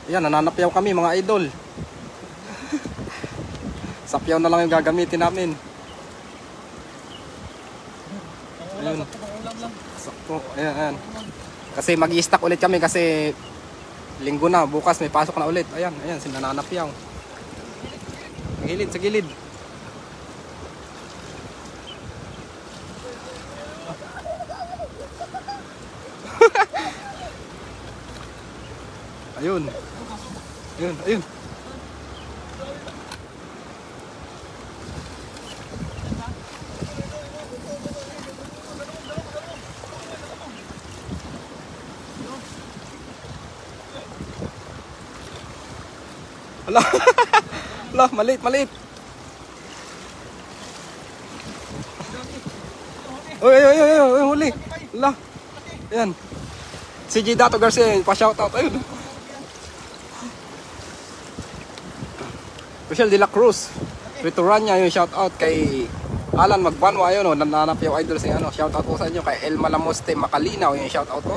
Ayan, nananapyaw kami mga idol. Sapyaw na lang yung gagamitin namin. Ayun. Sakto. Ayan, ayan. Kasi mag-i-stack ulit kami kasi linggo na, bukas may pasok na ulit. Ayan, ayan, sinananapyaw. Sa gilid, sa gilid. Ayun. Ayun, ayun. Ala. Ala, maliit, maliit. Oy, oy, oy, oy, huli. Ala. Ayan. Si G. Dato Garcia, pa-shoutout. Ayun. Rochelle de la Cruz. Ritoranya yung shoutout kay Alan Magbanwa. Ayun, oh, nananap yung idol sa ano. Shoutout po sa inyo kay El Malamoste Makalinaw yung shoutout po.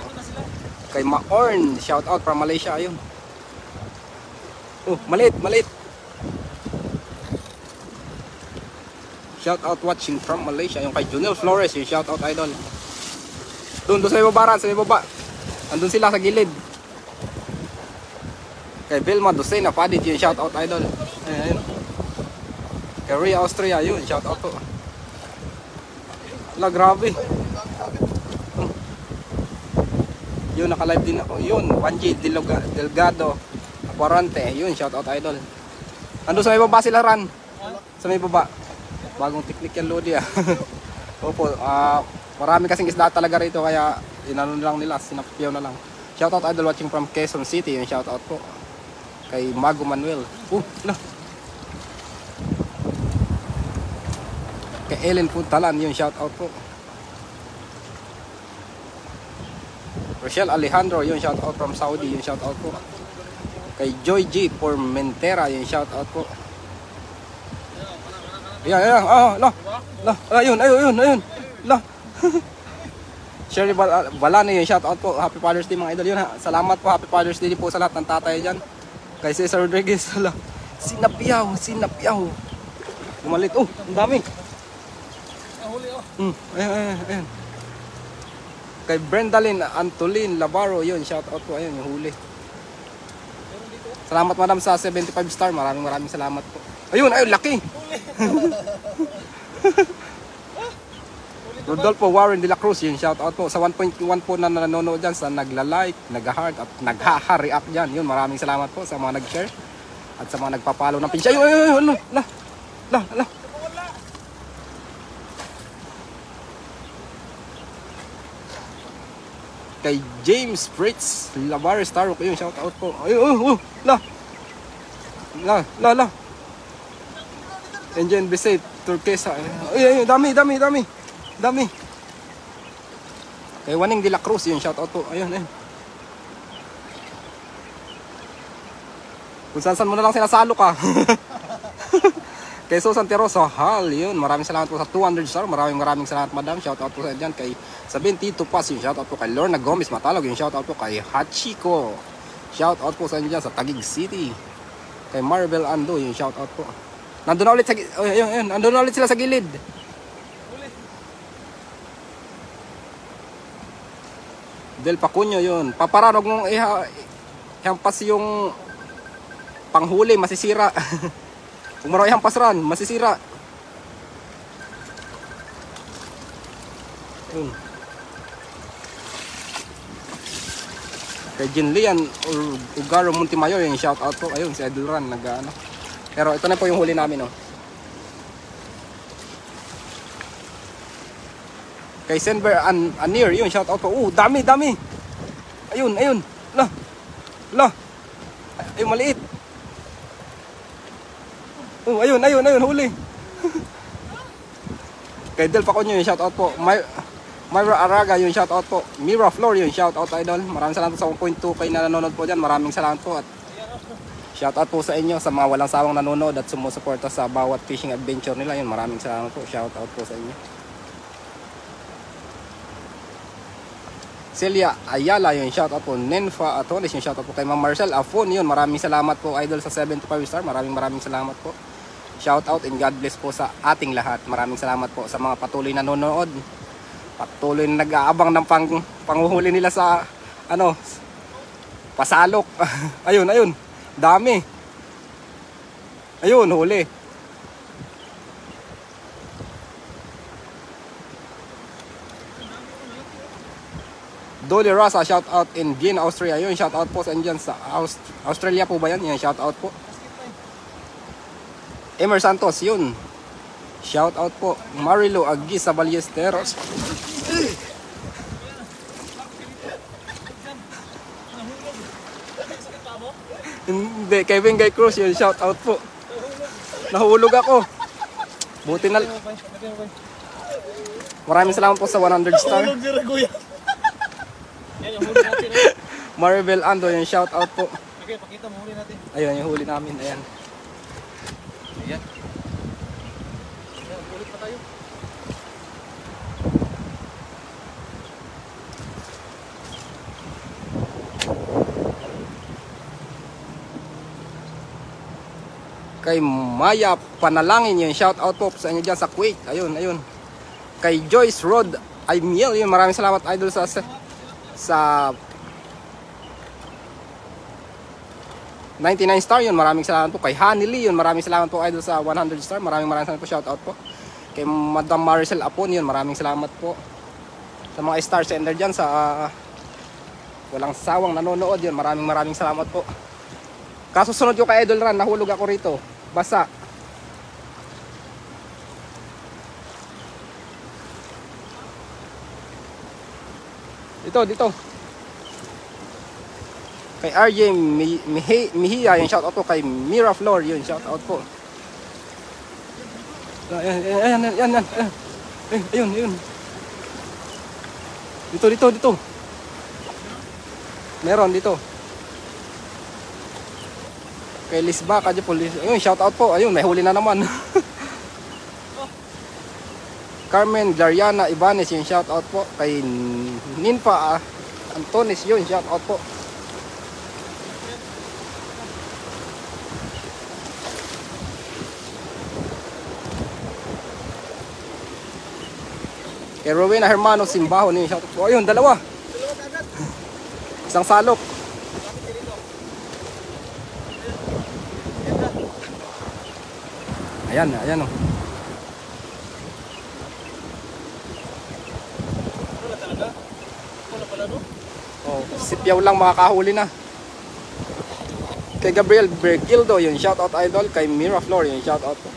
Kay Maorn, shoutout from Malaysia. Ayun. Oh, maliit, maliit. Shoutout watching from Malaysia. Yung kay Junel Flores, yung shoutout idol. Doon sa ibabaran, sa ibaba. Andun sila sa gilid. Kay Vilma Docena Padit, yung shoutout idol. Ayun. Kay Ria Austria, yun, shoutout po. Wala, grabe. Yun, naka-live din ako. Yun, Panji Delgado Quarante, yun, shoutout idol. Andun sa may baba sila, Ran. Sa may baba. Bagong tiklik yan, Lodi ah. Opo, marami kasing isda talaga rito kaya inano lang nila, sinapyaw na lang. Shoutout idol watching from Quezon City, yung shoutout po. Kay Mago Manuel. Ala. Kay Ellen Puntalan, yung shoutout po. Rochelle Alejandro, yung shoutout from Saudi, yung shoutout po. Kay Joy G Formentera, yung shoutout po. Ayan, ayan, ayun, ayun, ayun, la. Sherry Balani, yung shoutout po. Happy Father's Day mga idol, yun ha. Salamat po, Happy Father's Day po sa lahat ng tatay dyan. Kay Cesar Rodriguez, la. Sinapyaw, sinapyaw. Gumalit, ang dami. Ayan, ayan, ayan. Kay Brendalyn Antolin Labaro, yun, shoutout po, ayun, yung huli. Salamat madam sa 75 star. Maraming salamat po. Ayun, ayun, laki. Rodolfo Warren de la Cruz, yung shoutout po. Sa 1.1 po na nanonood dyan, sa nagla-like, nag-heart at nagha-react dyan. Yun, maraming salamat po sa mga nag-share at sa mga nagpa-follow ng page. Ayun, ayun, ayun, la. Kay James Fritz Lavares Tarok, yun, shoutout po. Ayun, la. Engine Bisay Turquesa. Ay, dami. Kay Waning de la Cruz, yun, shoutout po. Ayun. Kung saan mo na lang sinasalo ka. Kay Susan Teroso Hal, yun, maraming salamat po sa 200 star. Maraming salamat madam. Shoutout po sa dyan. Kay Sabinti Tupas, yung shoutout po. Kay Lorna Gomez Matalog, yung shoutout po. Kay Hachiko, shoutout po sa dyan sa Taguig City. Kay Maribel Ando, yung shoutout po. Nandun na ulit sa ayun, nandun na ulit sila sa gilid. Del Pacunyo, yun. Paparanog mong ihampas yung panghuli, masisira. Kung marami ihampas ran, masisira. Yun. Kay Jinlian Ugaro Montimayo, yung shoutout po. Ayun, si Idol Ran, nag-ano. Pero ito na po yung huli namin, oh. Kay Senber Anir, yun, shoutout po. Dami. Ayun. La. Ayun, maliit. Ayun, huli. Kay Del Pacunyo, yung shoutout po. Myra Araga, yung shoutout po. Mira Flor, yung shoutout idol. Maraming salamat sa 1.2k na nanonood po dyan. Maraming salamat po. At shoutout po sa inyo sa mga walang sawang nanonood at sumusuporta sa bawat fishing adventure nila. Yun, maraming salamat po. Shoutout po sa inyo. Celia Ayala, yun, shoutout po. Nenfa Atones, yung shoutout po kay Ma'am Marcel Afon, yun, maraming salamat po idol sa 75 star, maraming salamat po. Shoutout and God bless po sa ating lahat. Maraming salamat po sa mga patuloy na nanonood. Patuloy na nag-aabang ng panguhuli nila sa ano, pasalok. ayun, dami. Ayun, huli. Dolly Rosa, shout out in Vienna, Austria. Yun, shout out po sa andyan sa Australia po ba yan? Yan, shout out po. Emer Santos, yun. Shout out po. Marilo Agisa Ballesteros. Hindi, Kevin Guy Cruz, yun, shout out po. Nahulog ako. Buti na. Maraming salamat po sa 100 star. Maribel Ando, yung shout out po. Okay, pakita mo huli natin. Ayun, yung huli namin, ayan. Ayan. Ulit pa tayo. Kay Maya Panalangin, yung shout out po sa inyo dyan sa Kuwait. Ayun. Kay Joyce Rod Aymiel, yun, maraming salamat idol sa 99 star, yun, maraming salamat po. Kay Honey Lee, yun, maraming salamat po idol sa 100 star, maraming salamat po, shout out po. Kay Madam Maricel Apon, yun, maraming salamat po sa mga star sender dyan sa walang sawang nanonood, yun, maraming salamat po. Kasusunod ko kay Idol Ran, nahulog ako rito, basa. Dito. Kay RJ Mihia, yung shoutout po. Kay Mira Flor, yun, shoutout po. Ayan. Ayun. Dito. Meron dito. Kay Lisba, kadyo po. Ayun, shoutout po. Ayun, may huli na naman. Carmen Glariana Ibanez, yung shoutout po. Kay Ninfa Antones, yun, shoutout po. Kay Rowena Hermano Simbaho, yung shoutout po. Ayun, dalawa. Isang salok. Ayan oh. Oh, sipyaw lang makakahuli na. Kay Gabriel Bergildo, yung shoutout idol. Kay Mira Flor, yung shoutout po.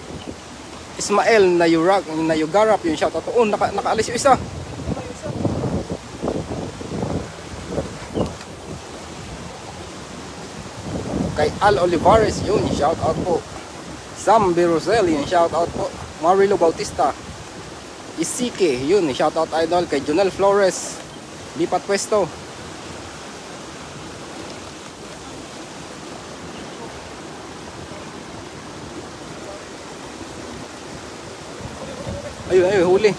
Ismael Nayugarap, yung shoutout po. Oh, nakaalis yung isa. Kay Al Olivares, yun, shoutout po. Sam Birosel, yung shoutout po. Marilo Bautista. Isike, yun, shoutout idol. Kay Jonel Flores, lipat pwesto. Ayun, huli.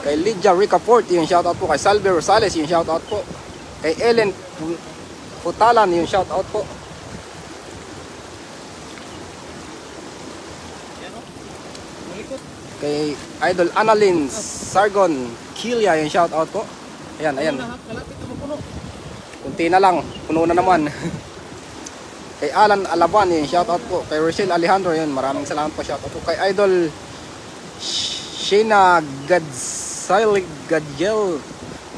Kay Lydia Ricaport, yung shoutout po. Kay Salve Rosales, yung shoutout po. Kay Ellen Putalan, yung shoutout po. Kay Idol Annalyn Sargon Kilia, yung shoutout po. Ayan. Kunti na lang, puno na naman. Kay Alan Alaban, yung shoutout po. Kay Rochelle Alejandro, yun, maraming salamat po, shoutout po. Kay Idol Sheena Gadsail Gadgel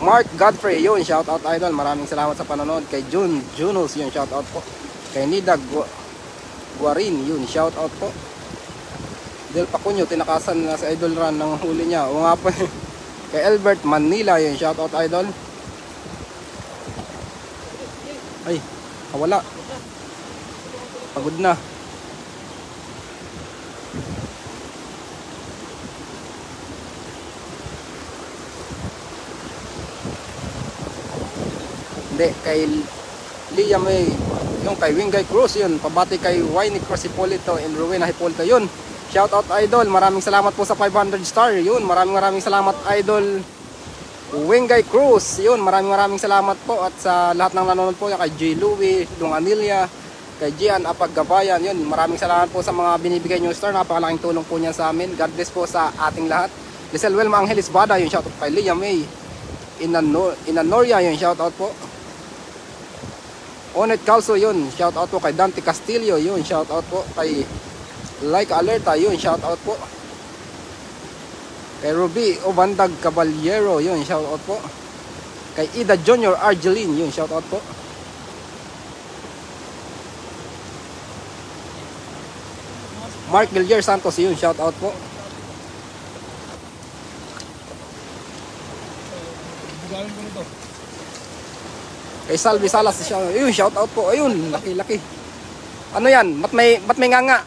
Mark Godfrey, yun, shoutout idol, maraming salamat sa panonood. Kay Junos, yun, shoutout po. Kay Nida Guarin, yun, shoutout po. Del Pacunyo, tinakasan na sa Idol Run ng huli niya. O nga po. Kay Albert Manila, yun, shoutout idol. Ay, wala. Pagod na. Hindi, kay Liam May, yung kay Wingay Cruz, yun, pabati kay Winnie Cruz Hipolito and Rowena Hipolito, yun, shout out idol, maraming salamat po sa 500 star, yun, maraming salamat idol. Wengay Cruz, yun, maraming salamat po. At sa lahat ng nanonood po, kay J. Louie, Dong Amelia, kay Gian Apaggabayan, yun, maraming salamat po sa mga binibigay nyo star. Napakalaking tulong po niyan sa amin. God bless po sa ating lahat. Lisel Welma Angelis Bada, yun, shoutout kay Leah May Inanoria, yun, shoutout po. Onet Calso, yun, shoutout po kay Dante Castillo, yun, shoutout po kay Like Alerta, yun, shoutout po. Kay Ruby Obandag Caballero, yun, shoutout po. Kay Ida Junior Argeline, yun, shoutout po. Mark Villar Santos, yun, shoutout po. Bugawin ko nito. Kay Salvi Salas, yun, shoutout po. Ayun, laki. Ano yan? Ba't may nganga?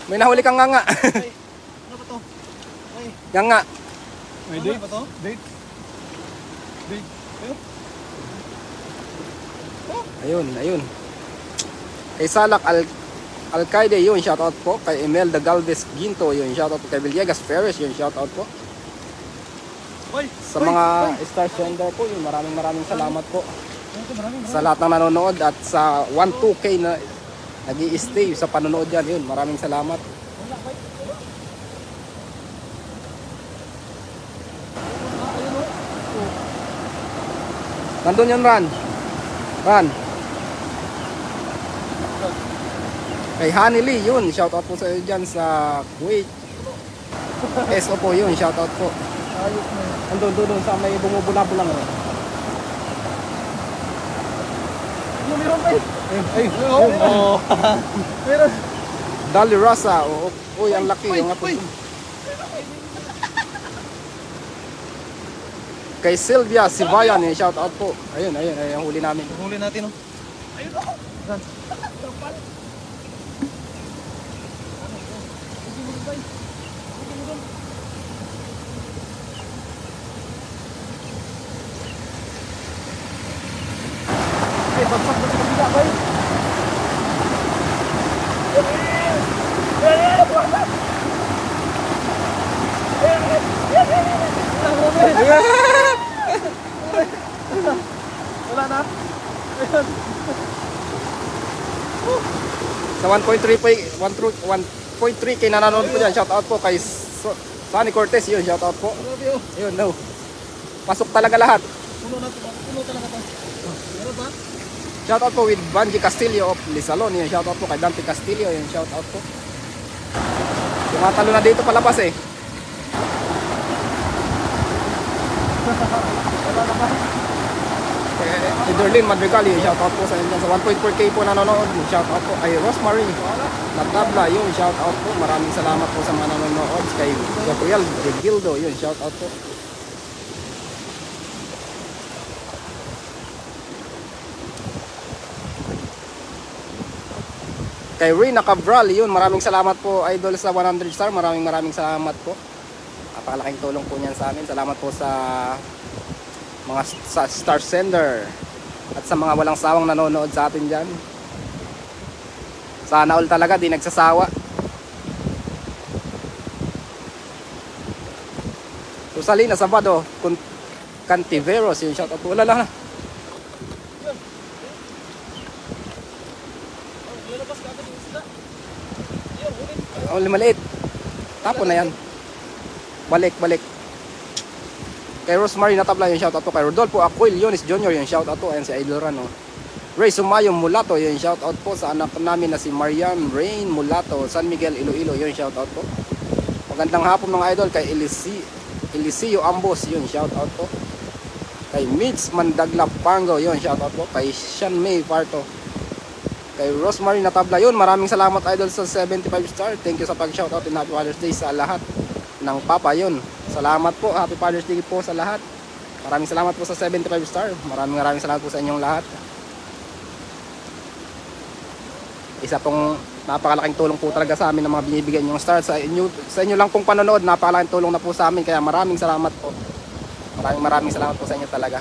May nahuli kang nganga. Ay, ano ba to? Ay, Nganga. may date ba to? Date? Ayun. Kay Salak Alcaide, yun, shoutout po. Kay Imelda Galvez Ginto, yun, shoutout po. Kay Villegas Perez, yun, shoutout po. Sa mga star sender po, yun, maraming salamat po. Sa lahat ng nanonood at sa 1-2K na nag-i-stay sa panonood yan, yun, maraming salamat. Nandun yun, Ran. Kay Honey Lee, yun, shoutout po sa iyo dyan sa Kuwait. SO po yun, shoutout po. Andun sa may bumubula-bulang. Meron pa eh. Meron. Dali Rasa, uy, ang laki. Yung nga po. Kay Sylvia Sibayan, shoutout po. Ayun, ang huli namin. Huli natin, oh. Ayun, oh. Saan? Wala na. Sa 1.3K na nanonood po dyan, shoutout po kay Sonny Cortez, yun, shoutout po. Ayun, no. Pasok talaga lahat. Puno talaga to. Meron ba? Shoutout po with Banji Castillo of Lisalon, yun, shoutout po kay Dante Castillo, yun, shoutout po. Tumatalo na dito palabas eh. Si Dorlin Madrigal, shoutout po sa inyo sa 1.4K po nanonood. Shoutout po kay Rosemary Natabla, yun, shoutout po. Maraming salamat po sa mga nanonood. Kay Gabriel De Gildo, yun, shoutout po. Kay Rina Cabral, yun, maraming salamat po idol sa 100 star. Maraming salamat po. Napakalaking tulong po niyan sa amin. Salamat po sa mga star sender at sa mga walang sawang nanonood sa atin dyan. Sana all talaga, di nagsasawa. Rosalina Sabado Cantiveros, yung shoutout po. Wala lang. Oh, maliit. Tapon na yan. Balik. Kay Rosemary Natabla, yung shoutout po. Kay Rodolfo Aquil Yonis Jr., yung shoutout po. Ayan si Idol Rano. Ray Sumayo Mulato, yung shoutout po sa anak namin na si Mariam Rain Mulato, San Miguel, Iloilo, yung shoutout po. Magandang hapon mga idol. Kay Eliseo Ambos, yung shoutout po. Kay Mitch Mandagla Pango, yung shoutout po. Kay Sean May Parto. Kay Rosemary Natabla, yun, maraming salamat idol sa 75 star. Thank you sa pag-shoutout and Happy Father's Day sa lahat ng Papa, yun. Salamat po, Happy Father's Day po sa lahat. Maraming salamat po sa 75 star. Maraming salamat po sa inyong lahat. Isa pong napakalaking tulong po talaga sa amin ng mga binibigyan nyong star. Sa inyo lang pong panonood, napakalaking tulong na po sa amin. Kaya maraming salamat po. Maraming salamat po sa inyo talaga.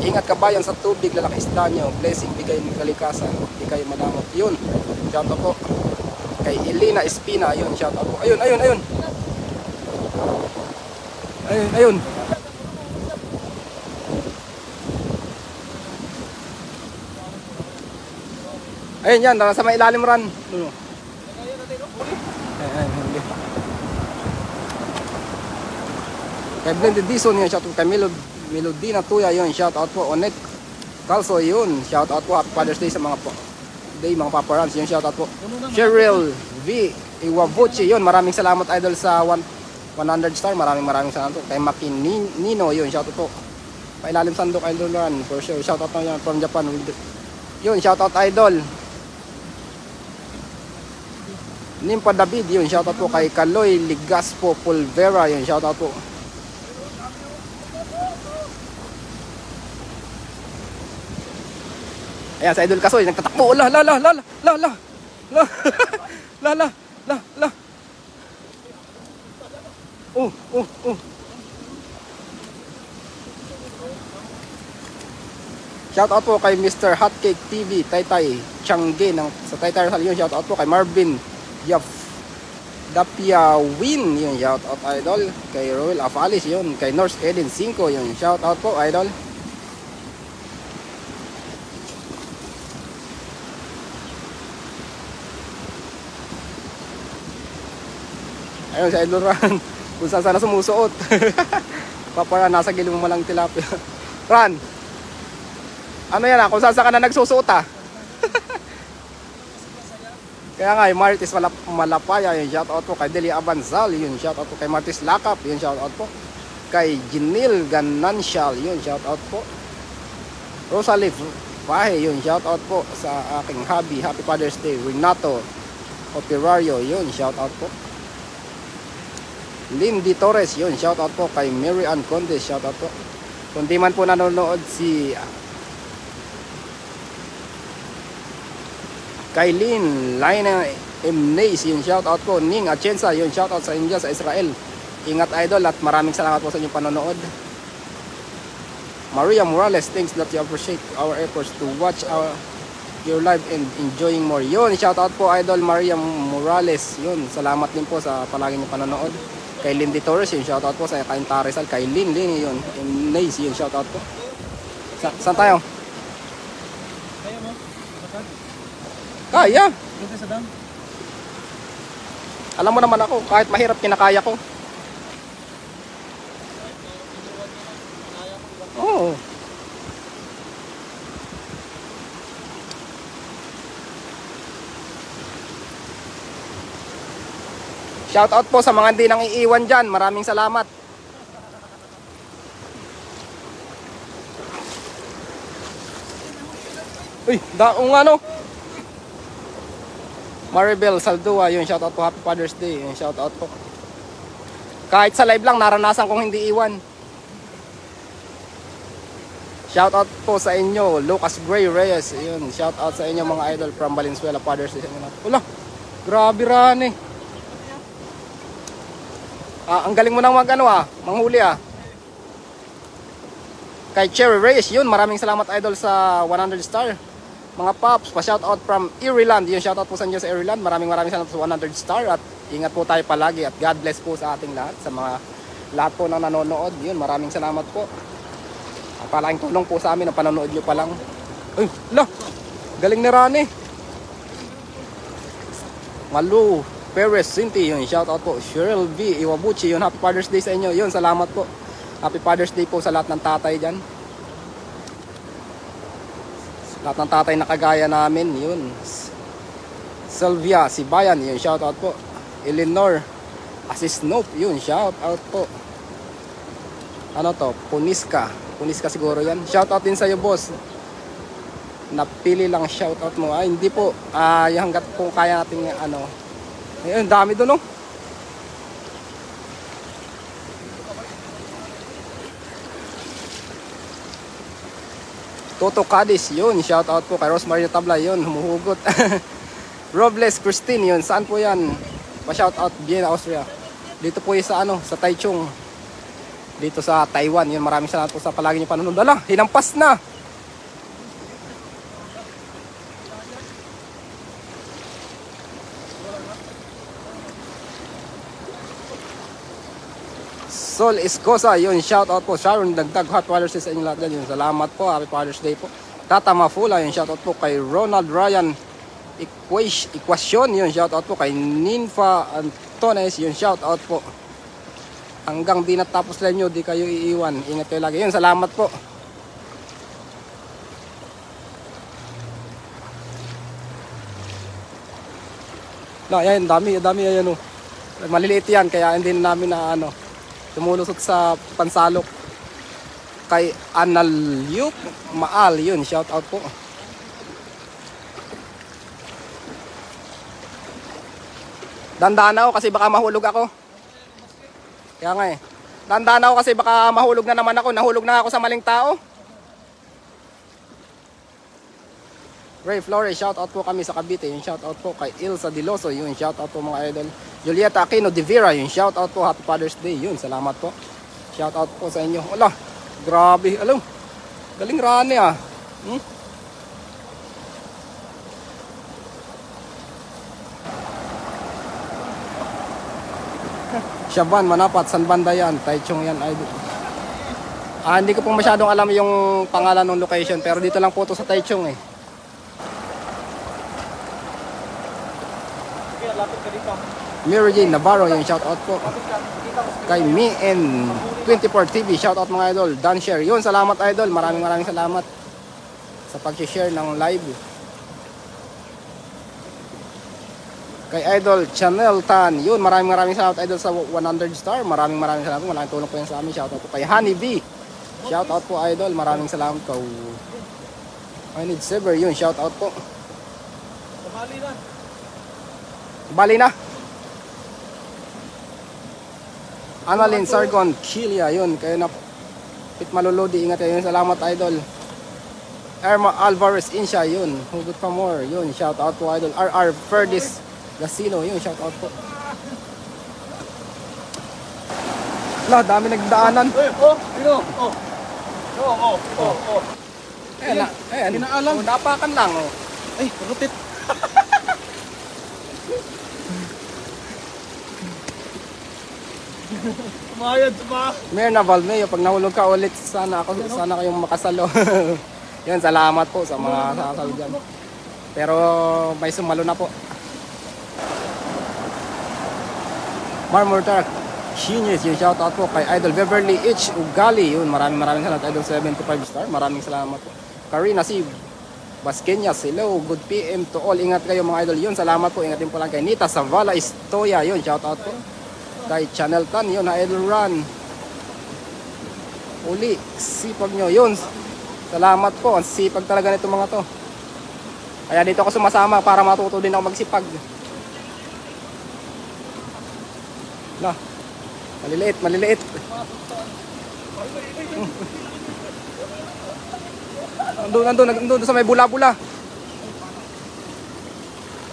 Ingat kabayan sa tubig, lalaki isda nyo. Blessing, bigay ng kalikasan. Di kayo madamot. Yun. Shoutout po. Kay Elena Espina, yun, shout out po. Ayun. Ayun. Ayun yan, nasa may ilalim ran. Ayun. Kay Blended Dison yun, shout out kay Melodina Tuya yun, shout out po. Onet Calso yun, shout out po. Happy Father's Day sa mga mga paparans yun, shout out po. Cheryl V Iwabuchi yun, maraming salamat idol sa 100 star, maraming salamat po. Kay Maki Nino yun, shout out po. Pailalim Sandok idol run, for sure, shout out po yan from Japan yun, shout out idol. Nimpa David yun, shout out po. Kay Kaloy Ligaspo Pulvera yun, shout out po. Ayan, sa Idol Kasoy, nagtatakbo. La. Oh. Shout out po kay Mr. Hotcake TV, Taytay Changge sa Taytay Rizal yun. Shout out po kay Marvin Dapia Win yun, shout out idol. Kay Royal Afalis yun. Kay North Eden 5 yun, shout out po idol. Ayun si Idol Ran, kung saan sana sumusuot. Papara, nasa gilid mo malang tilapia. Ran, ano yan kung saan ka na nagsusuot Kaya nga, yung Martis Malapaya, yun, shout out po. Kay Delia Abanzal, yun, shout out po. Kay Martis Lakap, yun, shout out po. Kay Jinil Ganancial, yun, shout out po. Rosalie Pahe, yun, shout out po sa aking hubby. Happy Father's Day. Renato Operario, yun, shout out po. Lindy Torres, yun, shout out po. Kay Mary Ann Conde, shout out po. Kung di man po nanonood si Kailin Laina Emnace, yun, shout out po. Ning Atienza, yun, shout out sa India, sa Israel. Ingat idol at maraming salamat po sa inyong panonood. Maria Morales, thanks that you appreciate our efforts to watch your live and enjoying more. Yun, shout out po idol Maria Morales, yun, salamat din po sa palagi niyong panonood. Kay Lindy Torres, yun, shout out po sa Kainta Rizal. Kay Lin, yun, Emnace, yun, shout out po. Saan tayo? Kaya mo? Kaya. Dito sa dam? Alam mo naman ako, kahit mahirap kinakaya ko. Oo. Shout out po sa mga hindi nang iiwan dyan. Maraming salamat. Uy, daong ano? Maribel Saldua, yun, shout out po. Happy Father's Day, yun, shout out po. Kahit sa live lang, naranasan kong hindi iwan. Shout out po sa inyo, Lucas Gray Reyes, yun, shout out sa inyo mga idol from Valenzuela, Father's Day. Wala, grabe ran eh. Ang galing mo nang manghuli Kay Cherry Reyes, yun, maraming salamat idol sa 100 star. Mga paps, pa-shout out from Ireland. Yung shout out po sa inyo sa Ireland. Maraming salamat sa 100 star. At ingat po tayo palagi. At God bless po sa ating lahat. Sa mga lahat po na nanonood. Yun, maraming salamat po. Palaking tulong po sa amin. Ang panonood nyo pa lang. Ay, galing ni Rani. Malu Perez Cinti. Yun, shout out po. Cheryl V Iwabuchi. Yun, Happy Father's Day sa inyo. Yun, salamat po. Happy Father's Day po sa lahat ng tatay dyan. Lahat ng tatay na kagaya namin, yun. Sylvia Sibayan, yun, shout out po. Eleanor Asisnope, yun, shout out po. Ano to? Puniska siguro yan. Shout out din sa iyo, boss. Napili lang shout out mo. Ay, hindi po. Yung hanggat po kaya natin ano. Ayun, dami doon, no? Toto Cadiz, yun, shout out po kay Rosemary Tabla, yun, humuhugot. Robles Christine, yun, saan po yan? Pa-shout out, Vienna, Austria. Dito po yung sa sa Taichung. Dito sa Taiwan, yun, maraming salamat po sa palagi niyo panonood. Ala, hinampas na. Sol Escosa, yun, shout out po. Sharon Dagdag, hot Father's Day sa inyo lahat dyan. Yun, salamat po, happy Father's Day po. Tata Mafula, yun, shout out po kay Ronald Ryan Equation, yun, shout out po kay Ninfa Antones, yun, shout out po. Hanggang di natapos lang nyo, di kayo iiwan. Ingat kayo lagi. Yun, salamat po. No, ayan, dami, ayan o. Maliliit yan, kaya hindi na namin na ano, tumulusot sa pansalok. Kay Analyup Maal, yun, shout out po. Dandaan ako kasi baka mahulog ako. Kaya nga eh. Dandaan ako kasi baka mahulog na naman ako. Nahulog na ako sa maling tao. Ray Flores, shout out po kami sa Cavite. Yung shout out po kay Ilsa Diloso. Yun, shout out po mga idol. Julieta Aquino de Vera. Yung shout out po, happy Father's Day. Yun, salamat po. Shout out po sa inyo. Wala, grabe. Alam, galing rani ah. Shaban, Manapat, San Banda yan. Taichung yan, idol. Hindi ko po masyadong alam yung pangalan ng location. Pero dito lang po to sa Taichung eh. Lapit ka dito. Mary Jane Navarro, yung shout out po. Kay Me and 24 TV, shout out mga idol. Dan share, yun, salamat idol. Maraming salamat sa pag-share ng live. Kay idol Channel Tan, yun, maraming salamat idol sa 100 star. Maraming salamat. Malaking tulong po yun sa amin. Shout out po kay Honey B. Shout out po idol. Maraming salamat ko. I need Sever, yun, shout out po. Tumali na. Bali na. Annalyn Sargon Kilia, yun, kayo na pit malulodi, ingat kayo, salamat idol. Irma Alvarez Insha, yun, hugot pa more, yun, shout out po idol. RR Ferdis Gasino, yun, shout out po. Lah, dami nagdaanan. Ayan na, ayan, Pinaalam. napakan lang oh. Ay, rutit. Tumayad pa. Mirna Valmeo, pag nahulog ka ulit, sana kayong makasalo. Yun, salamat po sa mga sasalo dyan. Pero may sumalo na po. Marmor Tark Genius, yung shout out po kay Idol Beverly H. Ugali. Yun, maraming salamat Idol 75 star. Maraming salamat po. Karina C. Baskenyas, hello, good PM to all. Ingat kayo mga idol. Yun, salamat po. Ingat din po lang kay Nita Savala Istoya. Yun, shout out po. Kay Channel Tan, yun, Idol Run. Uli, sipag nyo. Yun, salamat po. Ang sipag talaga nito mga to. Kaya dito ako sumasama para matuto din ako magsipag. Na, maliliit. Andun sa may bula-bula.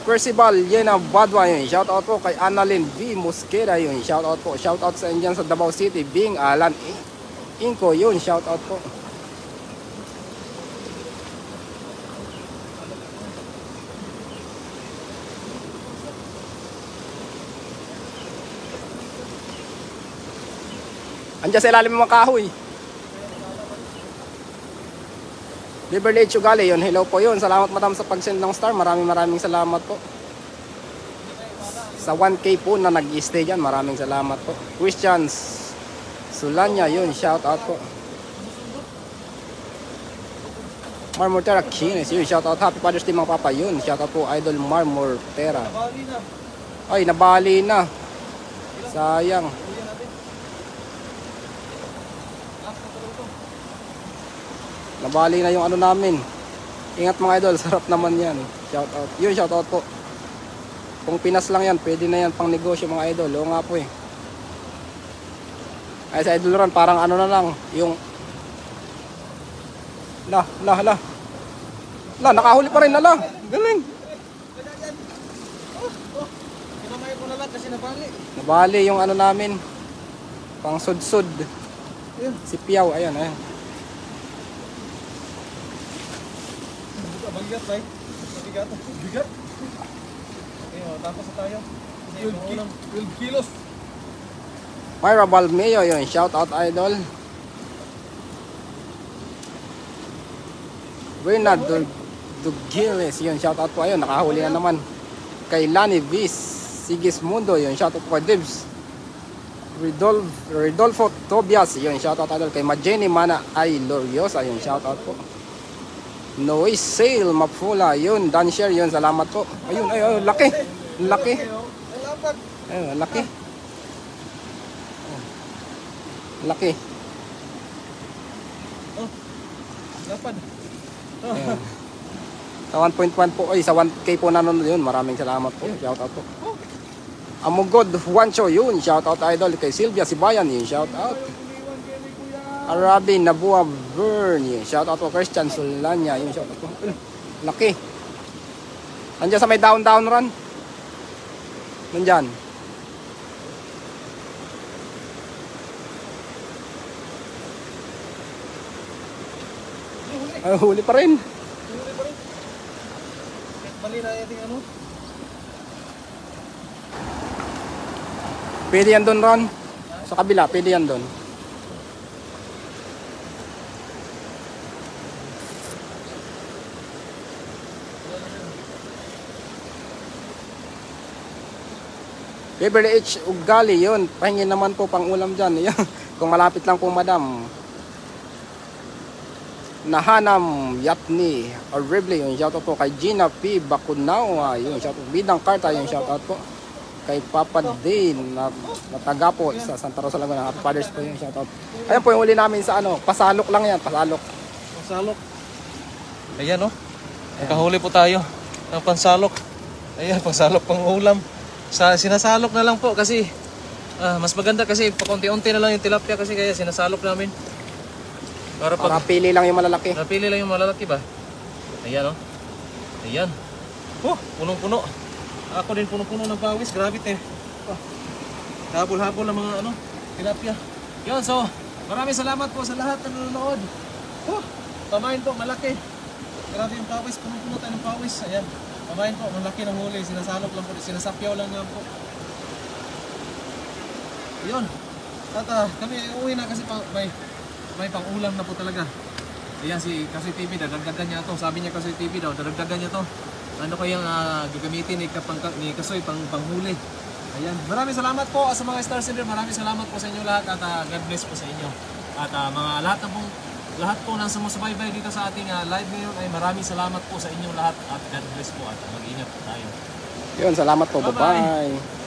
Percival, Yena Badwa, yun. Shout out po kay Annalyn V. Mosqueda, yun. Shout out po. Shout out sa inyo sa Davao City. Bing Alan Inko, yun. Shout out po. Andiyan sa ilalim ng mga kahoy. Beverly H. Ugali, yun. Hello po yun. Salamat madam sa pag-send ng star. Maraming salamat po. Sa 1K po na nag-stay dyan. Maraming salamat po. Christians Sulanya, yun. Shout out po. Marmor Terra Kines, yun. Shout out. Happy Father's Day mga papa, yun. Shout out po Idol Marmor Terra. Ay, nabali na. Sayang. Nabali na yung ano namin. Ingat mga idol, sarap naman yan. Shout out. Yun, shout out po. Kung Pinas lang yan, pwede na yan pang negosyo mga idol. Oo nga po eh. Ay sa Idol Run, parang ano na lang. Yung La, nakahuli pa rin, ala. Galing. Kinamay ko na lang kasi nabali. Nabali yung ano namin. Pang sud-sud. Si Piaw, ayan. Bigat, tay. Bigat. Okay, tapos na tayo. 12 kilos. Myra Balmeo, yun, shout out idol. Rina Dugiles, yun, shout out po. Ayun, nakahuli na naman. Kay Lani Viz Sigismundo, yun, shout out po kay Dibs. Rodolfo Tobias, yun, shout out idol. Kay Majeni Mana Ay Loriosa, yun, shout out po. Noise Sale Mapfula, yun, Dansher, yun, salamat po. Ayun, ayun, laki. Laki. Ayun, laki. Laki. Oh, dapat. Ayun. Sa 1.1 po, ay sa 1K po nanonood yun. Maraming salamat po. Shout out po. Amugod Juancho, yun. Shout out idol. Kay Sylvia Sibayan, yun. Shout out. Arabi Nabua Burn, yun. Shout out po. Christian Solanya, yun. Shout out po. Laki. Nandiyan sa may down run. Nandiyan. Ay, huli pa rin. Mali na yung ano. Pwede yan doon, Ron. Sa kabila, pwede yan doon. Beverly H. Ugali, yun. Pahingin naman po pang ulam dyan. Kung malapit lang po, madam. Nahanam Yatni Horrible, yung shoutout po kay Gina P. Bakunawa, yung shoutout Bidang Karta, yung shoutout po kay Papa Dane na taga po sa Santa Rosa Laguna. Happy Father's po yung shoutout. Ayan po yung uli namin sa ano, pasalok lang yan, pasalok. Pansalok. Ayan, oh. Nakahuli po tayo ng pansalok. Ayan, pansalok pang ulam. Sinasalok na lang po kasi mas maganda kasi pakunti-unti na lang yung tilapia kasi kaya sinasalok namin. Para pili lang yung malalaki. Napili lang yung malalaki ba? Ayan, oh. Ayan. Oh, punong-puno. Ako din punong-puno ng pawis. Grabe, te. Oh. Habol-habol ng mga ano, tilapia. Yun, so, maraming salamat po sa lahat na nanonood. Oh, pamain po, malaki. Grabe yung pawis. Punong-puno tayo ng pawis. Ayan. Pamain po, malaki ng huli. Sinasalok lang po. Sinasapyaw lang nga po. Yun. At kami uwi na kasi may pang-ulam na po talaga. Ayan si Kasoy TV, dadagdagan niya to. Sabi niya Kasoy TV daw, dadagdagan niya to. Ano kayang gagamitin ni Kasoy panghuli. Ayan. Maraming salamat po sa mga star sender. Maraming salamat po sa inyo lahat at God bless po sa inyo. At mga lahat po ng sumusubaybay dito sa ating live ngayon ay maraming salamat po sa inyo lahat at God bless po at mag-ingat po tayo. Yun, salamat po. Bye-bye. Bye-bye.